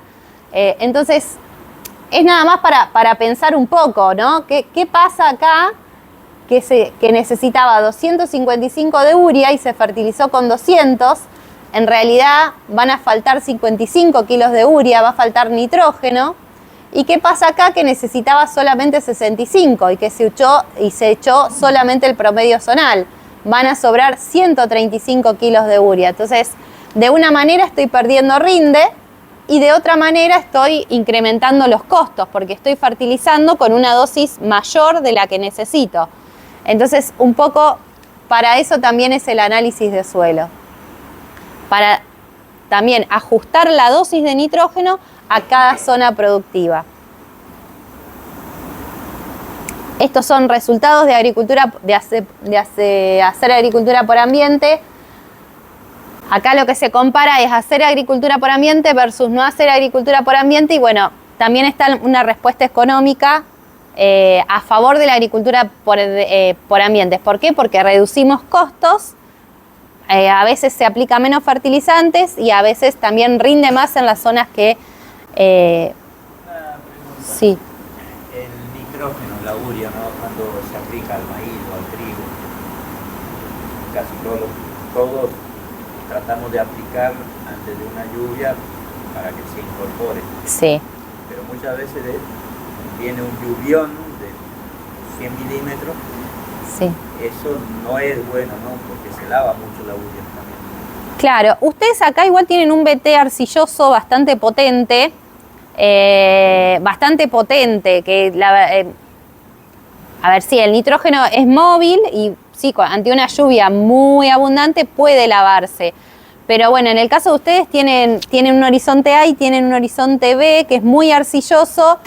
Entonces, es nada más para pensar un poco, ¿no? ¿Qué pasa acá que necesitaba 255 de urea y se fertilizó con 200? En realidad van a faltar 55 kilos de urea, va a faltar nitrógeno. ¿Y qué pasa acá? Que necesitaba solamente 65 y que se echó solamente el promedio zonal. Van a sobrar 135 kilos de urea. Entonces, de una manera estoy perdiendo rinde y de otra manera estoy incrementando los costos porque estoy fertilizando con una dosis mayor de la que necesito. Entonces, un poco para eso también es el análisis de suelo. Para también ajustar la dosis de nitrógeno a cada zona productiva. Estos son resultados de agricultura, de hacer agricultura por ambiente. Acá lo que se compara es hacer agricultura por ambiente versus no hacer agricultura por ambiente y bueno, también está una respuesta económica a favor de la agricultura por ambiente. ¿Por qué? Porque reducimos costos. A veces se aplica menos fertilizantes y a veces también rinde más en las zonas que... sí.
El nitrógeno, la urea, ¿no? Cuando se aplica al maíz o al trigo, casi todos tratamos de aplicar antes de una lluvia para que se incorpore.
Sí.
Pero muchas veces viene un lluvión de 100 milímetros.
Sí.
Eso no es bueno, ¿no? Porque se lava mucho la urea también.
Claro, ustedes acá igual tienen un BT arcilloso bastante potente, que a ver, sí, el nitrógeno es móvil y sí, ante una lluvia muy abundante puede lavarse. Pero bueno, en el caso de ustedes tienen un horizonte A y tienen un horizonte B que es muy arcilloso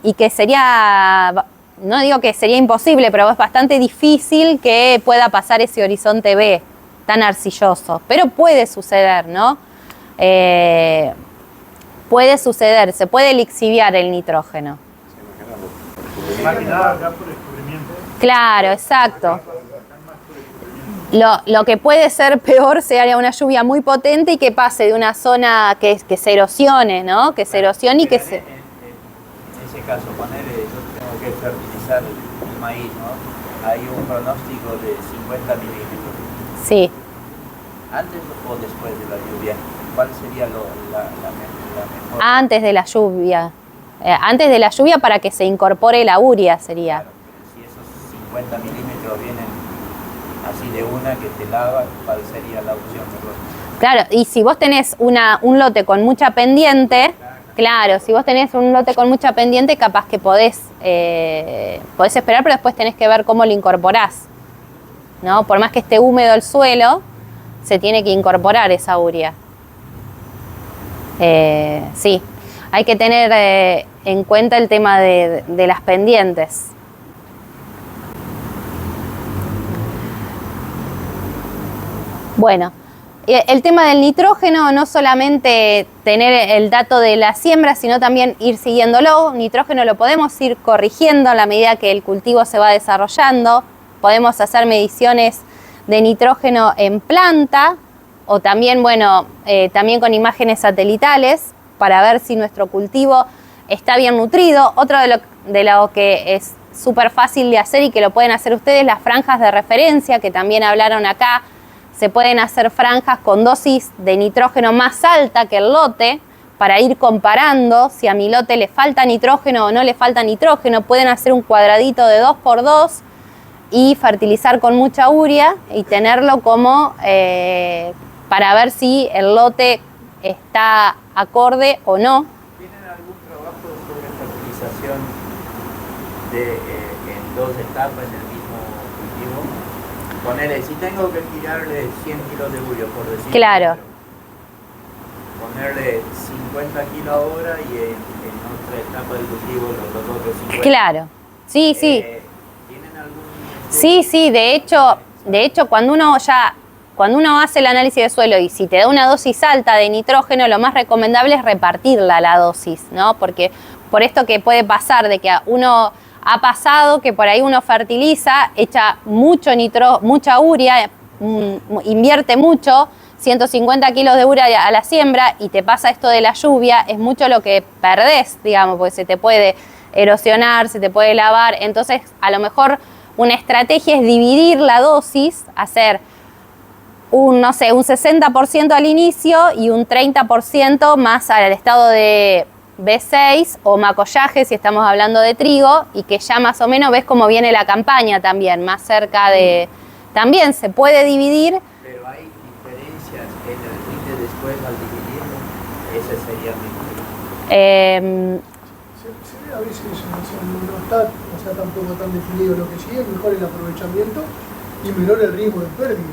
y que sería... No digo que sería imposible, pero es bastante difícil que pueda pasar ese horizonte B tan arcilloso. Pero puede suceder, ¿no? Puede suceder, se puede lixiviar el nitrógeno.
Más que nada acá por descubrimiento.
Claro, exacto. Lo que puede ser peor sería una lluvia muy potente y que pase de una zona que se erosione, ¿no? Que se erosione y que se...
En ese caso, yo tengo que fertilizar el maíz, ¿no? Hay un pronóstico de 50 milímetros.
Sí.
¿Antes o después de la lluvia? ¿Cuál sería la mejor?
Antes de la lluvia. Antes de la lluvia para que se incorpore la urea sería.
Claro, pero si esos 50 milímetros vienen así de una que te lava, ¿cuál sería la opción mejor?
Claro, y si vos tenés un lote con mucha pendiente, claro, si vos tenés un lote con mucha pendiente, capaz que podés esperar, pero después tenés que ver cómo lo incorporás, ¿no? Por más que esté húmedo el suelo, se tiene que incorporar esa urea. Sí, hay que tener en cuenta el tema de las pendientes. Bueno, el tema del nitrógeno, no solamente tener el dato de la siembra, sino también ir siguiéndolo. Nitrógeno lo podemos ir corrigiendo a la medida que el cultivo se va desarrollando. Podemos hacer mediciones de nitrógeno en planta o también, bueno, también con imágenes satelitales para ver si nuestro cultivo está bien nutrido. Otro de lo que es súper fácil de hacer y que lo pueden hacer ustedes, las franjas de referencia, que también hablaron acá. Se pueden hacer franjas con dosis de nitrógeno más alta que el lote para ir comparando si a mi lote le falta nitrógeno o no le falta nitrógeno. Pueden hacer un cuadradito de 2x2 y fertilizar con mucha urea y tenerlo como para ver si el lote está acorde o no.
¿Tienen algún trabajo sobre fertilización en 2 etapas en el mismo cultivo? Ponele, si tengo que tirarle 100 kilos de urea, por decirlo.
Claro.
Ponerle 50 kilos ahora y en otra etapa del cultivo los otros 50.
Claro, sí, sí.
¿Tienen algún...?
Sí, de hecho cuando uno hace el análisis de suelo y si te da una dosis alta de nitrógeno, lo más recomendable es repartirla la dosis, ¿no? Porque por esto que puede pasar de que uno ha pasado que por ahí uno fertiliza, echa mucha urea, invierte mucho, 150 kilos de urea a la siembra y te pasa esto de la lluvia, es mucho lo que perdés, digamos, porque se te puede erosionar, se te puede lavar. Entonces, a lo mejor una estrategia es dividir la dosis, hacer un 60% al inicio y un 30% más al estado de B6 o macollaje si estamos hablando de trigo, y que ya más o menos ves cómo viene la campaña también, más cerca de... También se puede dividir.
Pero hay diferencias en el rinde después al dividirlo. Ese sería mi...
Se ve a veces no está tampoco tan definido. Lo que sí es mejor el aprovechamiento y menor el riesgo de pérdida,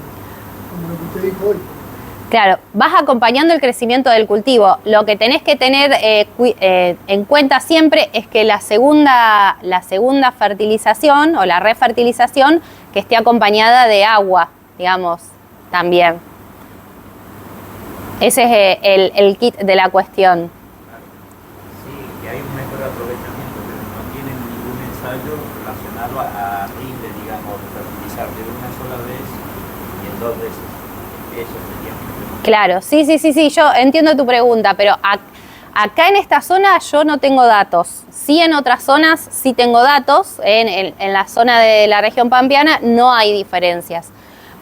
como lo que usted dijo hoy.
Claro, vas acompañando el crecimiento del cultivo. Lo que tenés que tener en cuenta siempre es que la segunda fertilización o la refertilización que esté acompañada de agua, digamos, también. Ese es el kit de la cuestión.
Sí, que hay un mejor aprovechamiento, pero no tienen ningún ensayo relacionado a rinde, digamos, fertilizar de una sola vez y en 2 veces. Eso sería muy bueno.
Claro, sí, yo entiendo tu pregunta, pero acá en esta zona yo no tengo datos. Sí, en otras zonas sí tengo datos. En la zona de la región pampeana no hay diferencias.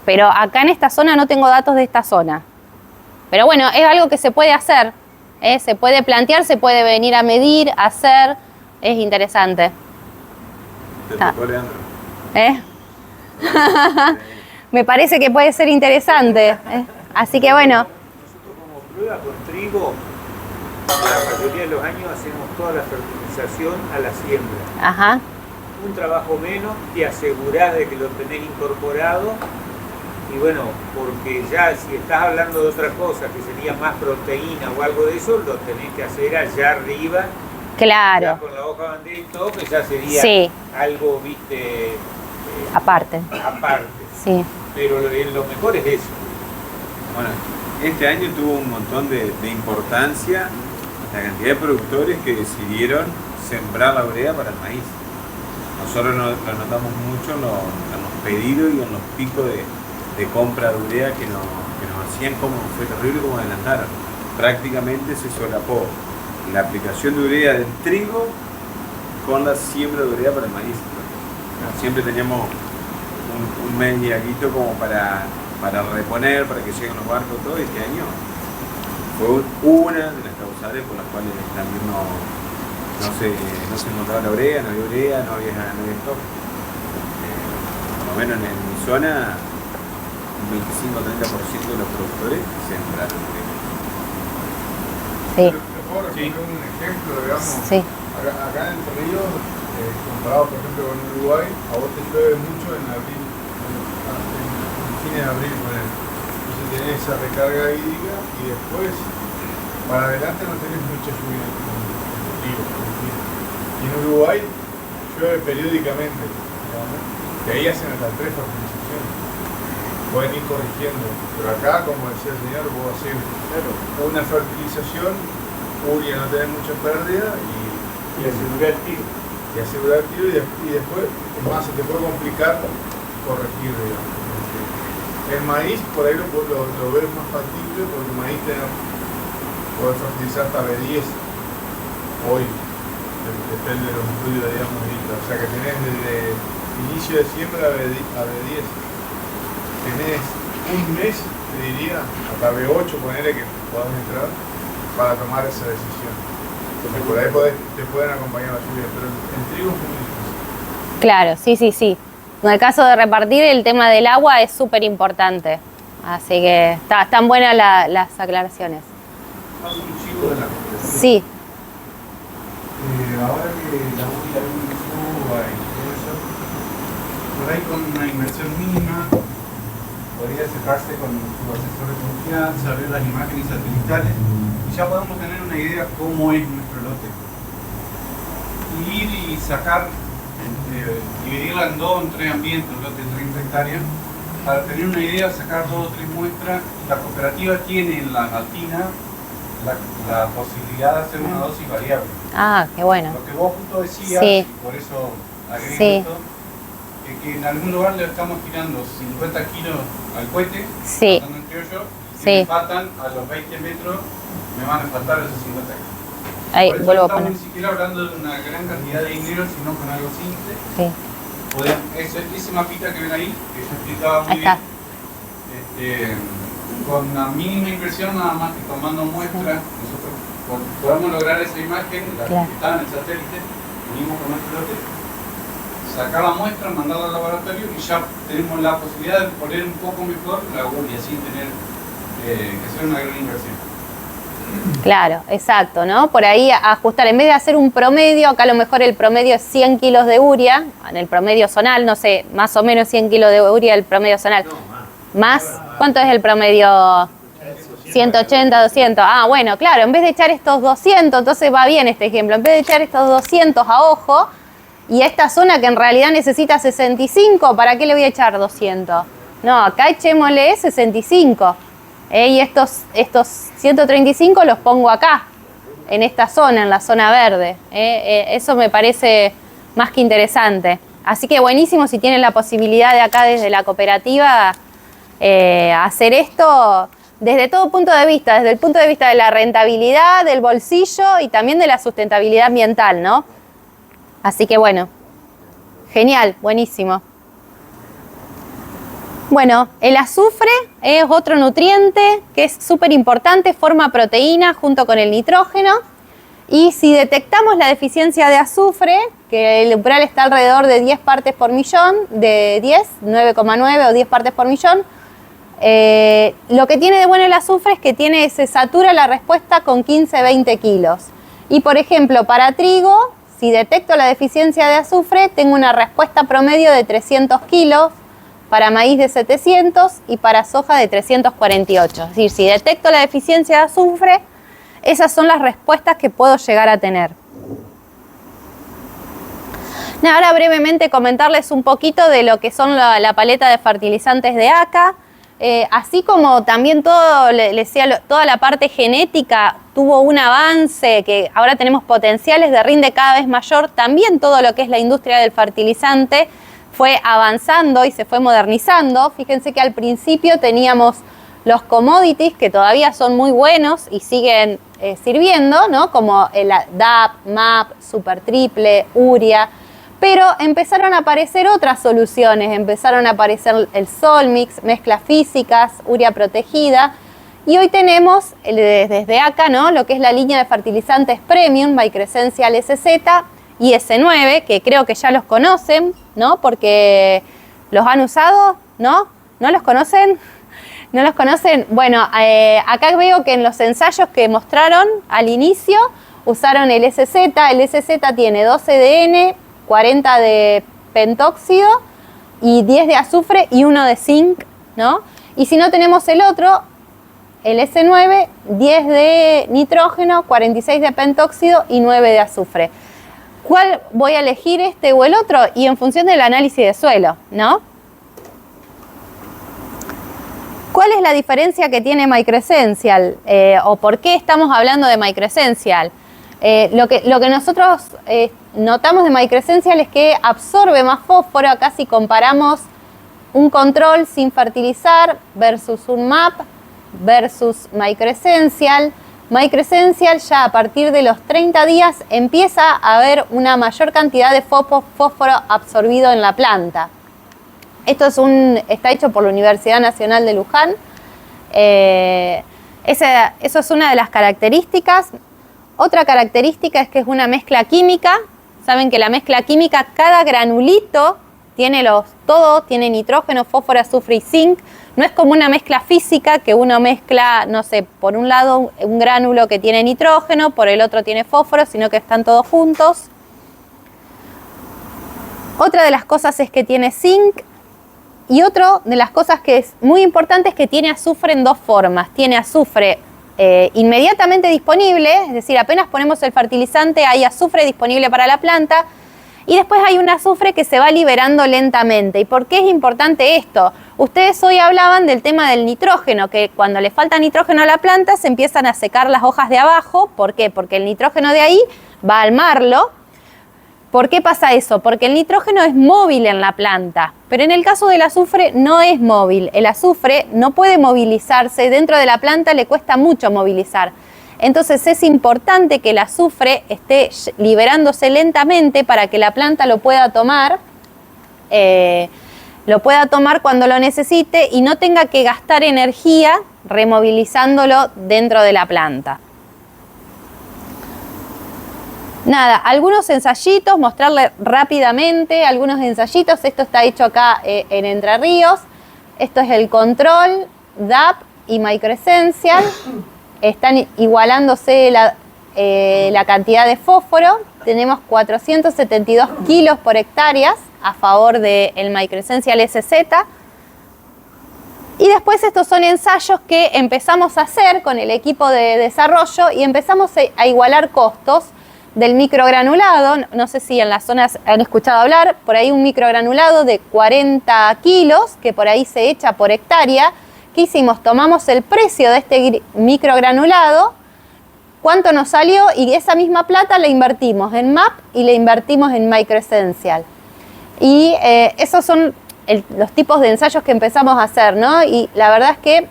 Pero acá en esta zona no tengo datos de esta zona. Pero bueno, es algo que se puede hacer. Se puede plantear, se puede venir a medir, hacer. Es interesante.
Te tocó, Leandro.
Me parece que puede ser interesante. Así que bueno.
Nosotros como prueba con trigo, la mayoría de los años hacemos toda la fertilización a la siembra.
Ajá.
Un trabajo menos, te asegurás de que lo tenés incorporado. Y bueno, porque ya si estás hablando de otra cosa, que sería más proteína o algo de eso, lo tenés que hacer allá arriba.
Claro.
Ya con la hoja bandera y todo, que ya sería algo, viste,
aparte. Sí.
Pero lo mejor es eso. Bueno, este año tuvo un montón de importancia la cantidad de productores que decidieron sembrar la urea para el maíz. Nosotros lo notamos mucho en los pedidos y en los picos de compra de urea que nos hacían, como fue terrible como adelantaron. Prácticamente se solapó la aplicación de urea del trigo con la siembra de urea para el maíz. Siempre teníamos un mes y algo como para reponer, para que lleguen los barcos, todo. Este año fue una de las causales por las cuales también no se encontraba la urea, no había stock. Por lo menos en mi zona, un 25-30% de los productores sembraron urea.
Sí.
¿Te puedo responder un ejemplo, digamos?
Sí.
Acá en Entre Ríos, comparado por ejemplo con Uruguay, a vos te llueve mucho en abril, en fines de abril, entonces tenés esa recarga hídrica y después para adelante no tenés mucha lluvia en el río. Y en Uruguay llueve periódicamente, digamos, que ahí hacen hasta 3 fertilizaciones. pueden ir corrigiendo. Pero acá, como decía el señor, vos hacer una fertilización, uria no tener mucha pérdida y asegurar el tiro. Y después, es más, se te puede complicar corregir, digamos. El maíz, por ahí lo ves más factible, porque el maíz puede fertilizar hasta B10 hoy, depende de los estudios, digamos, ahorita. O sea que tenés desde inicio de siembra a B10. Tenés un mes, te diría, hasta B8, ponele que puedas entrar, para tomar esa decisión. Porque por ahí te pueden acompañar la lluvia, pero en trigo es muy difícil.
Claro, sí. En el caso de repartir, el tema del agua es súper importante. Así que están buenas las aclaraciones.
Paso un chivo de la cooperativa.
Sí.
Ahora que la URI y todo eso, por ahí con una inversión mínima, podría acercarse con su asesor de confianza, ver las imágenes satelitales y ya podemos tener una idea cómo es nuestro lote. Y ir y sacar, dividirla en 2 o 3 ambientes, un lote de 30 hectáreas, para tener una idea, sacar 2 o 3 muestras. La cooperativa tiene en la Latina la posibilidad de hacer una dosis variable.
Ah, qué bueno.
Lo que vos justo decías,
Sí.
por eso agrego
Sí.
esto, es que en algún lugar le estamos tirando 50 kilos al cohete,
Sí.
pasando en criollo, si
Sí.
me faltan a los 20 metros, me van a faltar esos 50 kilos.
Ahí,
Por eso
vuelvo
no
a
estamos
poner.
ni siquiera hablando de una gran cantidad de dinero, sino con algo simple.
Sí.
Ese mapita que ven ahí, que yo explicaba muy
Ahí está.
bien, con la mínima inversión, nada más que tomando muestras, nosotros podemos lograr esa imagen, la
Claro.
que está en el satélite, unimos con nuestro lote, sacar la muestra, mandarla al laboratorio y ya tenemos la posibilidad de poner un poco mejor la uria sin tener que hacer una gran inversión.
Claro, exacto, ¿no? Por ahí ajustar, en vez de hacer un promedio, acá a lo mejor el promedio es 100 kilos de uria, en el promedio zonal, no sé, más o menos 100 kilos de uria el promedio zonal. ¿Más? ¿Cuánto es el promedio? 180, 200. Ah, bueno, claro, en vez de echar estos 200, entonces va bien este ejemplo, en vez de echar estos 200 a ojo, y a esta zona que en realidad necesita 65, ¿para qué le voy a echar 200? No, acá echémosle 65. Y estos 135 los pongo acá, en esta zona, en la zona verde. Eso me parece más que interesante. Así que buenísimo si tienen la posibilidad de acá desde la cooperativa hacer esto desde todo punto de vista, desde el punto de vista de la rentabilidad, del bolsillo y también de la sustentabilidad ambiental, ¿no? Así que bueno, genial, buenísimo. Bueno, el azufre es otro nutriente que es súper importante, forma proteína junto con el nitrógeno. Y si detectamos la deficiencia de azufre, que el umbral está alrededor de 10 partes por millón, de 10, 9,9 o 10 partes por millón, lo que tiene de bueno el azufre es que se satura la respuesta con 15-20 kilos. Y por ejemplo, para trigo, si detecto la deficiencia de azufre, tengo una respuesta promedio de 300 kilos, para maíz de 700 y para soja de 348. Es decir, si detecto la deficiencia de azufre, esas son las respuestas que puedo llegar a tener. Ahora brevemente comentarles un poquito de lo que son la paleta de fertilizantes de ACA. Así como también toda la parte genética tuvo un avance, que ahora tenemos potenciales de rinde cada vez mayor, también todo lo que es la industria del fertilizante fue avanzando y se fue modernizando. Fíjense que al principio teníamos los commodities que todavía son muy buenos y siguen sirviendo, ¿no? Como el DAP, MAP, Super Triple, Uria, pero empezaron a aparecer otras soluciones, empezaron a aparecer el Solmix, mezclas físicas, Uria protegida, y hoy tenemos desde acá, ¿no? Lo que es la línea de fertilizantes Premium by Crescencial SZ y S9, que creo que ya los conocen, ¿no? Porque los han usado, ¿no? ¿No los conocen? ¿No los conocen? Bueno, acá veo que en los ensayos que mostraron al inicio usaron el SZ. El SZ tiene 12 de N, 40 de pentóxido y 10 de azufre y 1 de zinc, ¿no? Y si no tenemos el otro, el S9, 10 de nitrógeno, 46 de pentóxido y 9 de azufre. ¿Cuál voy a elegir, o el otro? Y en función del análisis de suelo, ¿no? ¿Cuál es la diferencia que tiene MyCresential? ¿O por qué estamos hablando de MyCresential? Lo que nosotros notamos de MyCresential es que absorbe más fósforo. Acá si comparamos un control sin fertilizar versus un MAP versus MyCresential. MyCresential ya a partir de los 30 días empieza a haber una mayor cantidad de fósforo absorbido en la planta. Esto está hecho por la Universidad Nacional de Luján. Eso es una de las características. Otra característica es que es una mezcla química. Saben que la mezcla química, cada granulito todo tiene nitrógeno, fósforo, azufre y zinc. No es como una mezcla física que uno mezcla, no sé, por un lado un gránulo que tiene nitrógeno, por el otro tiene fósforo, sino que están todos juntos. Otra de las cosas es que tiene zinc. Y otra de las cosas que es muy importante es que tiene azufre en dos formas. Tiene azufre inmediatamente disponible, es decir, apenas ponemos el fertilizante hay azufre disponible para la planta. Y después hay un azufre que se va liberando lentamente. ¿Y por qué es importante esto? Ustedes hoy hablaban del tema del nitrógeno, que cuando le falta nitrógeno a la planta se empiezan a secar las hojas de abajo. ¿Por qué? Porque el nitrógeno de ahí va al marlo. ¿Por qué pasa eso? Porque el nitrógeno es móvil en la planta, pero en el caso del azufre no es móvil. El azufre no puede movilizarse, dentro de la planta le cuesta mucho movilizar. Entonces es importante que el azufre esté liberándose lentamente para que la planta lo pueda tomar cuando lo necesite y no tenga que gastar energía removilizándolo dentro de la planta. Nada, algunos ensayitos, mostrarle rápidamente algunos ensayitos. Esto está hecho acá en Entre Ríos. Esto es el control, DAP y MyCresential. Están igualándose la cantidad de fósforo. Tenemos 472 kilos por hectárea a favor del MyCresential SZ. Y después estos son ensayos que empezamos a hacer con el equipo de desarrollo y empezamos a igualar costos del microgranulado. No sé si en las zonas han escuchado hablar, por ahí un microgranulado de 40 kilos que por ahí se echa por hectárea. ¿Qué hicimos? Tomamos el precio de este microgranulado, cuánto nos salió y esa misma plata la invertimos en MAP y la invertimos en MyCresential. Y esos son los tipos de ensayos que empezamos a hacer, ¿no? Y la verdad es que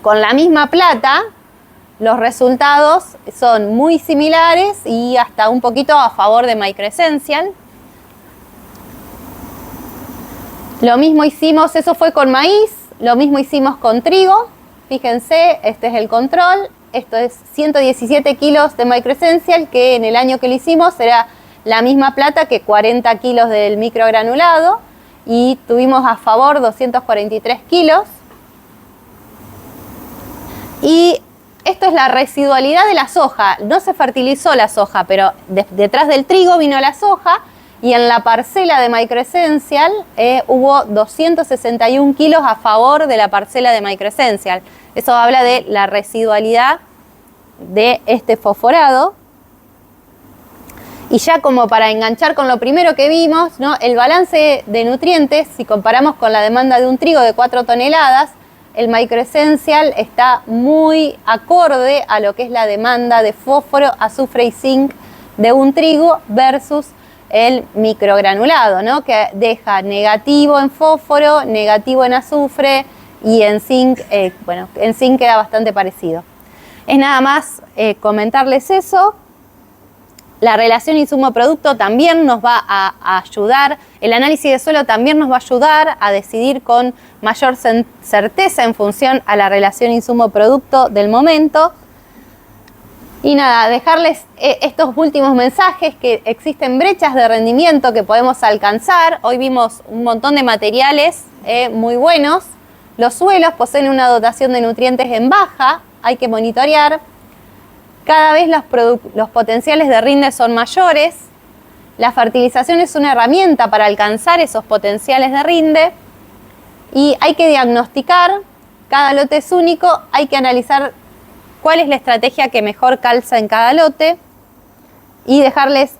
con la misma plata los resultados son muy similares y hasta un poquito a favor de MyCresential. Lo mismo hicimos, eso fue con maíz, lo mismo hicimos con trigo. Fíjense, este es el control, esto es 117 kilos de MyCresential, que en el año que lo hicimos era la misma plata que 40 kilos del microgranulado y tuvimos a favor 243 kilos. Y esto es la residualidad de la soja. No se fertilizó la soja, pero detrás del trigo vino la soja y en la parcela de MyCresential hubo 261 kilos a favor de la parcela de MyCresential. Eso habla de la residualidad de este fosforado. Y ya como para enganchar con lo primero que vimos, ¿no? El balance de nutrientes, si comparamos con la demanda de un trigo de 4 toneladas, el MyCresential está muy acorde a lo que es la demanda de fósforo, azufre y zinc de un trigo versus el microgranulado, ¿no? Que deja negativo en fósforo, negativo en azufre y en zinc, en zinc queda bastante parecido. Es nada más comentarles eso. La relación insumo-producto también nos va a ayudar, el análisis de suelo también nos va a ayudar a decidir con mayor certeza en función a la relación insumo-producto del momento. Y nada, dejarles estos últimos mensajes, que existen brechas de rendimiento que podemos alcanzar. Hoy vimos un montón de materiales muy buenos. Los suelos poseen una dotación de nutrientes en baja, hay que monitorear. Cada vez los potenciales de rinde son mayores. La fertilización es una herramienta para alcanzar esos potenciales de rinde. Y hay que diagnosticar, cada lote es único, hay que analizar cuál es la estrategia que mejor calza en cada lote. Y dejarles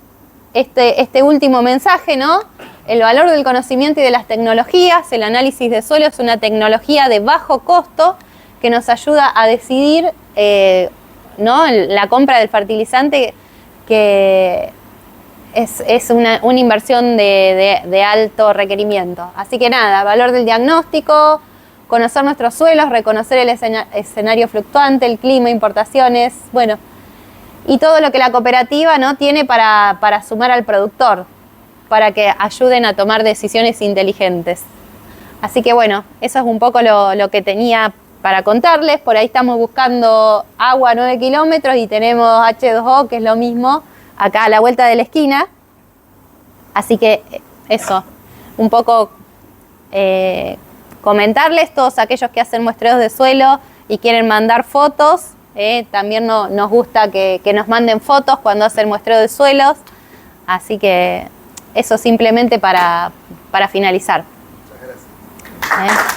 este último mensaje, ¿no? el valor del conocimiento y de las tecnologías. El análisis de suelo es una tecnología de bajo costo que nos ayuda a decidir ¿no? la compra del fertilizante, que es una inversión de alto requerimiento. Así que nada, valor del diagnóstico, conocer nuestros suelos, reconocer el escenario fluctuante, el clima, importaciones, bueno, y todo lo que la cooperativa, ¿no? tiene para sumar al productor, para que ayuden a tomar decisiones inteligentes. Así que bueno, eso es un poco lo que tenía para contarles. Por ahí estamos buscando agua a 9 kilómetros y tenemos H2O, que es lo mismo, acá a la vuelta de la esquina. Así que eso, un poco comentarles, todos aquellos que hacen muestreos de suelo y quieren mandar fotos, también nos gusta que nos manden fotos cuando hacen muestreo de suelos. Así que eso simplemente para finalizar. Muchas gracias.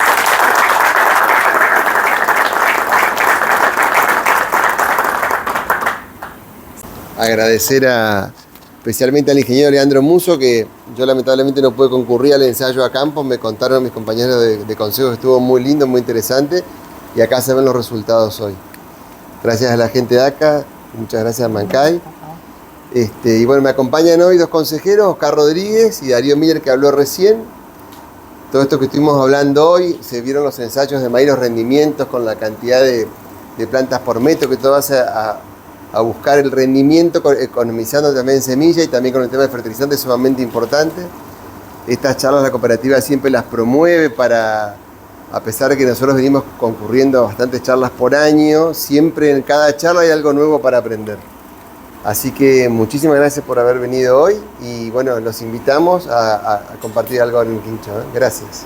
Agradecer especialmente al ingeniero Leandro Muso, que yo lamentablemente no pude concurrir al ensayo a campo. Me contaron mis compañeros de consejo que estuvo muy lindo, muy interesante, y acá se ven los resultados hoy. Gracias a la gente de acá, muchas gracias a Mancay. Y bueno, me acompañan hoy dos consejeros, Oscar Rodríguez y Darío Miller, que habló recién. Todo esto que estuvimos hablando hoy, se vieron los ensayos de maíz, los rendimientos con la cantidad de plantas por metro, que todo hace a buscar el rendimiento, economizando también semilla, y también con el tema de fertilizantes, sumamente importante. Estas charlas la cooperativa siempre las promueve a pesar de que nosotros venimos concurriendo a bastantes charlas por año, siempre en cada charla hay algo nuevo para aprender. Así que muchísimas gracias por haber venido hoy y bueno, los invitamos a compartir algo en el quincho. Gracias.